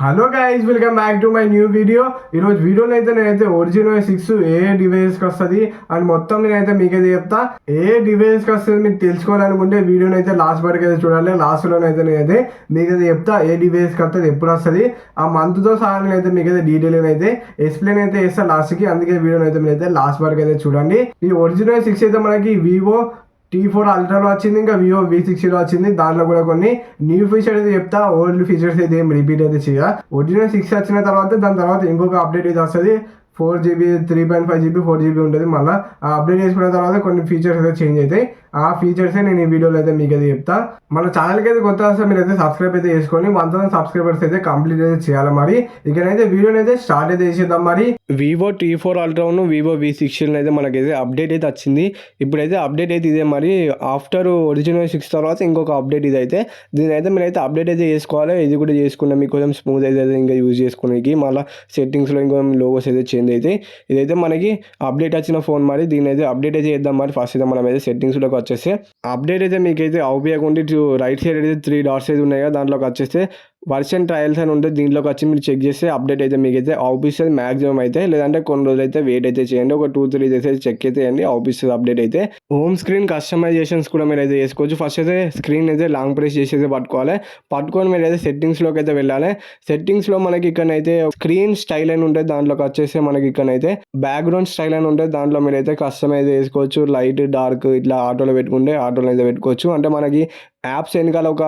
Hello guys, welcome back to my new video. ఈరోజు వీడియోలో అయితే నేనైతే ఒరిజినో 6 ఏ డివైస్కి వస్తుంది అని మొత్తం నేనైతే మీకైతే చెప్తా. ఏ డివైస్కి వస్తుంది మీకు తెలుసుకోవాలనుకుంటే వీడియోని అయితే లాస్ట్ వరకు అయితే చూడాలి. లాస్ట్లోనైతే నేనైతే మీకైతే చెప్తా ఏ డివైస్కి వస్తుంది, ఎప్పుడు వస్తుంది, ఆ మంత్తో సహా నేనైతే మీకైతే డీటెయిల్ అయితే ఎక్స్ప్లెయిన్ అయితే చేస్తాను లాస్ట్కి. అందుకే వీడియోని అయితే మీరైతే లాస్ట్ వరకు అయితే చూడండి. ఈ ఒరిజినో 6 అయితే మనకి వివో T4 అల్ట్రాలో వచ్చింది, ఇంకా వివో V60లో వచ్చింది. దాంట్లో కూడా కొన్ని న్యూ ఫీచర్స్ అయితే చెప్తా. ఓల్డ్ ఫీచర్స్ అయితే ఏం రిపీట్ అయితే చేయ. ఒరిజినల్ 6 వచ్చిన తర్వాత దాని తర్వాత ఇంకొక అప్డేట్ అయితే వస్తుంది. 4GB 3.5GB 4GB ఉంటుంది. మళ్ళీ ఆ అప్డేట్ చేసుకున్న తర్వాత కొన్ని ఫీచర్స్ అయితే చేంజ్ అవుతాయి. ఆ ఫీచర్సే నేను ఈ వీడియోలో అయితే మీకు అయితే చెప్తా. మన ఛానల్కి అయితే కొత్త వస్తే మీరు అయితే సబ్స్క్రైబ్ అయితే చేసుకొని 1000 సబ్స్క్రైబర్స్ అయితే కంప్లీట్ అయితే చేయాలి. మరి ఇకనైతే వీడియోని అయితే స్టార్ట్ అయితే చేసేద్దాం. మరి వివో T4 అల్ట్రాను వివో V60 అయితే మనకైతే అప్డేట్ అయితే వచ్చింది. ఇప్పుడైతే అప్డేట్ అయితే ఇదే. మరి ఆఫ్టర్ ఒరిజినల్ 6 తర్వాత ఇంకొక అప్డేట్ ఇది అయితే. దీని అయితే మీరైతే అప్డేట్ అయితే చేసుకోవాలి. ఇది కూడా చేసుకున్నా మీకు కొంచెం స్మూత్ అయితే ఇంకా యూజ్ చేసుకునేకి. మళ్ళీ సెట్టింగ్స్లో ఇంకో లోగోస్ అయితే చేంజ్ అయితే. ఇదైతే మనకి అప్డేట్ వచ్చిన ఫోన్. మరి దీని అయితే అప్డేట్ అయితే చేద్దాం. మరి ఫస్ట్ అయితే మనం అయితే సెట్టింగ్స్లోకి వచ్చేస్తే అప్డేట్ అయితే మీకైతే అవుపేయకుండా రైట్ సైడ్ అయితే 3 డాట్స్ అయితే ఉన్నాయి కదా, దాంట్లోకి వచ్చేస్తే వర్షన్ ట్రయల్స్ అని ఉంటుంది. దీంట్లోకి వచ్చి మీరు చెక్ చేస్తే అప్డేట్ అయితే మీకైతే అవుపిస్తుంది మ్యాక్సిమం అయితే. లేదంటే కొన్ని రోజులు అయితే వెయిట్ అయితే చేయండి. ఒక 2-3 డేస్ అయితే చెక్ అయితే చేయండి, అవుపిస్తుంది అప్డేట్ అయితే. హోమ్ స్క్రీన్ కస్టమైజేషన్స్ కూడా మీరు అయితే చేసుకోవచ్చు. ఫస్ట్ అయితే స్క్రీన్ అయితే లాంగ్ ప్రెస్ చేసి అయితే పట్టుకొని మీరు అయితే సెట్టింగ్స్లోకి అయితే వెళ్ళాలి. సెట్టింగ్స్లో మనకి ఇక్కడైతే స్క్రీన్ స్టైల్ అని ఉంటుంది. దాంట్లోకి వచ్చేసి మనకి ఇక్కడైతే బ్యాక్గ్రౌండ్ స్టైల్ అని ఉంటుంది. దాంట్లో మీరు అయితే కస్టమైజ్ చేసుకోవచ్చు. లైట్ డార్క్ ఇట్లా ఆటోలో పెట్టుకుంటే ఆటోలో అయితే పెట్టుకోవచ్చు. అంటే మనకి యాప్స్ వెనకాల ఒక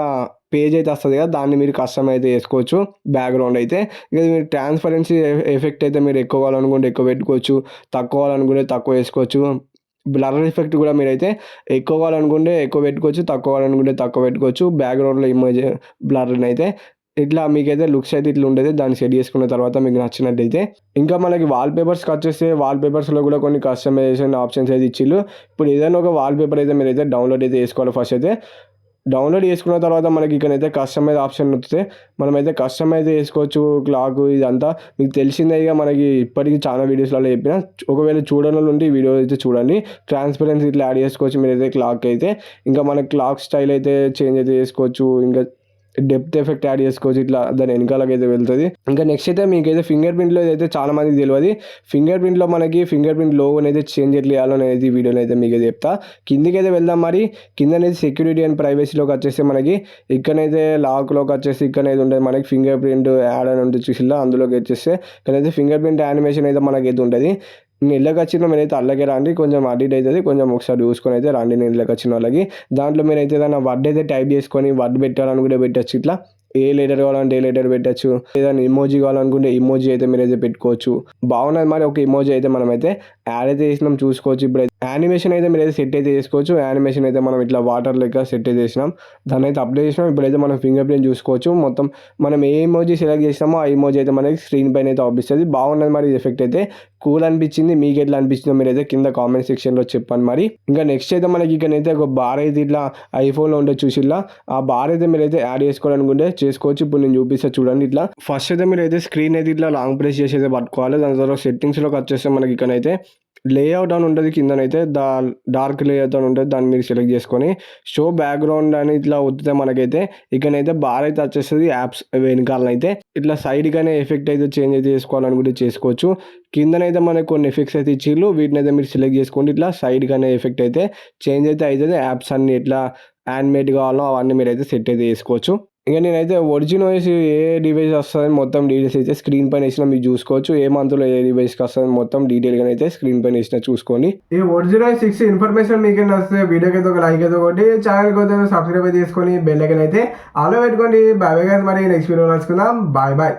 పేజ్ అయితే వస్తుంది కదా, దాన్ని మీరు కస్టమైజ్ అయితే చేసుకోవచ్చు. బ్యాక్గ్రౌండ్ అయితే ఇక మీరు ట్రాన్స్పరెన్సీ ఎఫెక్ట్ అయితే మీరు ఎక్కువ కావాలనుకుంటే ఎక్కువ పెట్టుకోవచ్చు, తక్కువ కావాలనుకుంటే తక్కువ వేసుకోవచ్చు. బ్లర్ ఎఫెక్ట్ కూడా మీరైతే ఎక్కువ కావాలనుకుంటే ఎక్కువ పెట్టుకోవచ్చు, తక్కువ కావాలనుకుంటే తక్కువ పెట్టుకోవచ్చు. బ్యాక్గ్రౌండ్లో ఇమేజ్ బ్లర్ని అయితే ఇట్లా మీకైతే లుక్స్ అయితే ఇట్లా ఉంటుంది. దాన్ని సెట్ చేసుకున్న తర్వాత మీకు నచ్చినట్టయితే ఇంకా మనకి వాల్పేపర్స్కి వచ్చేస్తే వాల్పేపర్స్లో కూడా కొన్ని కస్టమైజేషన్ ఆప్షన్స్ అయితే ఇచ్చిళ్ళు. ఇప్పుడు ఏదైనా ఒక వాల్పేపర్ అయితే మీరైతే డౌన్లోడ్ అయితే చేసుకోవాలి. ఫస్ట్ అయితే డౌన్లోడ్ చేసుకున్న తర్వాత మనకి ఇక్కడైతే కస్టమైజ్ ఆప్షన్ వస్తే మనమైతే కస్టమైజ్ చేసుకోవచ్చు. క్లాక్ ఇదంతా మీకు తెలిసిందే. ఇక మనకి ఇప్పటికీ చాలా వీడియోస్లలో చెప్పిన, ఒకవేళ చూడని నుండి వీడియో అయితే చూడండి. ట్రాన్స్పరెన్సీ ఇట్లా యాడ్ చేసుకోవచ్చు మీరైతే క్లాక్ అయితే. ఇంకా మనకి క్లాక్ స్టైల్ అయితే చేంజ్ అయితే చేసుకోవచ్చు. ఇంకా డెప్త్ ఎఫెక్ట్ యాడ్ చేసుకోవచ్చు. ఇట్లా దాని వెనకాలకైతే వెళ్తుంది. ఇంకా నెక్స్ట్ అయితే మీకైతే ఫింగర్ ప్రింట్లో అయితే చాలా మందికి తెలియదు. ఫింగర్ ప్రింట్లో మనకి ఫింగర్ ప్రింట్ లోగోని అయితే చేంజ్ ఎట్లా చేయాలో అనేది ఈ వీడియోలో అయితే మీకు చెప్తా. కిందికి అయితే వెళ్దాం. మరి కిందనైతే సెక్యూరిటీ అండ్ ప్రైవసీలోకి వచ్చేస్తే మనకి ఇక్కడైతే లాక్లోకి వచ్చేసి ఇక్కడైతే ఉంటుంది మనకి ఫింగర్ ప్రింట్ యాడ్ అని ఉంటుంది చూసిల్లా, అందులోకి వచ్చేస్తే ఇక్కడైతే ఫింగర్ ప్రింట్ యానిమేషన్ అయితే మనకైతే ఉంటుంది. నేను ఇళ్ళకి వచ్చిన మీరైతే అల్లకే రండి, కొంచెం అడిట్ అవుతుంది, కొంచెం ఒకసారి చూసుకొని అయితే రండి. నేను ఇళ్ళకి వచ్చిన వాళ్ళకి దాంట్లో మీరైతే ఏదైనా వర్డ్ అయితే టైప్ చేసుకొని వర్డ్ పెట్టాలని కూడా పెట్టచ్చు. ఇట్లా ఏ లెటర్ కావాలంటే ఏ లెటర్ పెట్టచ్చు. ఏదైనా ఇమోజీ కావాలనుకుంటే ఇమోజీ అయితే మీరైతే పెట్టుకోవచ్చు. బాగున్నది. మరి ఒక ఇమోజీ అయితే మనమైతే యాడ్ అయితే చేసినాం చూసుకోవచ్చు. ఇప్పుడు యానిమేషన్ అయితే మీరైతే సెట్ అయితే చేసుకోవచ్చు. యానిమేషన్ అయితే మనం ఇట్లా వాటర్ లెక్క సెట్ అయితే చేసినాం, దాన్ని అయితే అప్లై చేసినాం. ఇప్పుడైతే మనం ఫింగర్ ప్రింట్ చూసుకోవచ్చు. మొత్తం మనం ఏ ఇమోజీ సెలెక్ట్ చేసినామో ఆ ఇమోజీ అయితే మనకి స్క్రీన్ పైన అయితే ఆపిస్తుంది. బాగున్నది. మరి ఎఫెక్ట్ అయితే కూల్ అనిపించింది. మీకు ఎట్లా అనిపించిందో మీరైతే కింద కామెంట్ సెక్షన్లో చెప్పండి. మరి ఇంకా నెక్స్ట్ అయితే మనకి ఇక్కడైతే ఒక బార్ అయితే ఇట్లా ఐఫోన్లో ఉంటే చూసిల్లా, ఆ బార్ అయితే మీరైతే యాడ్ చేసుకోవాలనుకుంటే చేసుకోవచ్చు. ఇప్పుడు నేను చూపిస్తా చూడండి. ఇట్లా ఫస్ట్ అయితే మీరు అయితే స్క్రీన్ అయితే ఇట్లా లాంగ్ ప్రెస్ చేసి అయితే పట్టుకోవాలి. దాని తర్వాత సెట్టింగ్స్లోకి వచ్చేస్తే మనకి ఇక్కడైతే లేఅవుట్ అని ఉంటుంది. కిందనైతే డార్క్ లేఅవుట్ అని ఉంటుంది. దాన్ని మీరు సెలెక్ట్ చేసుకొని షో బ్యాక్గ్రౌండ్ అని ఇట్లా వద్దితే మనకైతే ఇక్కడైతే బార్ అయితే వచ్చేస్తుంది. యాప్స్ వెనకాలనైతే ఇట్లా సైడ్గానే ఎఫెక్ట్ అయితే చేంజ్ అయితే చేసుకోవాలనుకుంటే చేసుకోవచ్చు. కిందనైతే మనకు కొన్ని ఎఫెక్ట్స్ అయితే ఇచ్చిళ్ళు, వీటిని అయితే మీరు సెలెక్ట్ చేసుకోండి. ఇట్లా సైడ్గానే ఎఫెక్ట్ అయితే చేంజ్ అయితే అవుతుంది. యాప్స్ అన్ని ఎట్లా యానిమేట్ కావాలో అవన్నీ మీరు అయితే సెట్ అయితే చేసుకోవచ్చు. ఇంకా నేనైతే ఒరిజినల్ ఏ డివైస్ వస్తుందని మొత్తం డీటెయిల్స్ అయితే స్క్రీన్ పైన వేసినా మీరు చూసుకోవచ్చు. ఏ మంత్లో ఏ డివైస్కి వస్తుంది మొత్తం డీటెయిల్గా అయితే స్క్రీన్ పైన వేసినా చూసుకోండి. ఈ ఒరిజినల్ 6 ఇన్ఫర్మేషన్ మీకు వస్తే వీడియోకి అయితే ఒక లైక్ అయితే ఒకటి, ఛానల్కి అయితే సబ్స్క్రైబ్ చేసుకొని బెల్ ఐకాన్ అయితే ఆలో పెట్టుకోండి. Bye bye. మరి నెక్స్ట్ వీడియో కలుసుకుందాం. Bye bye.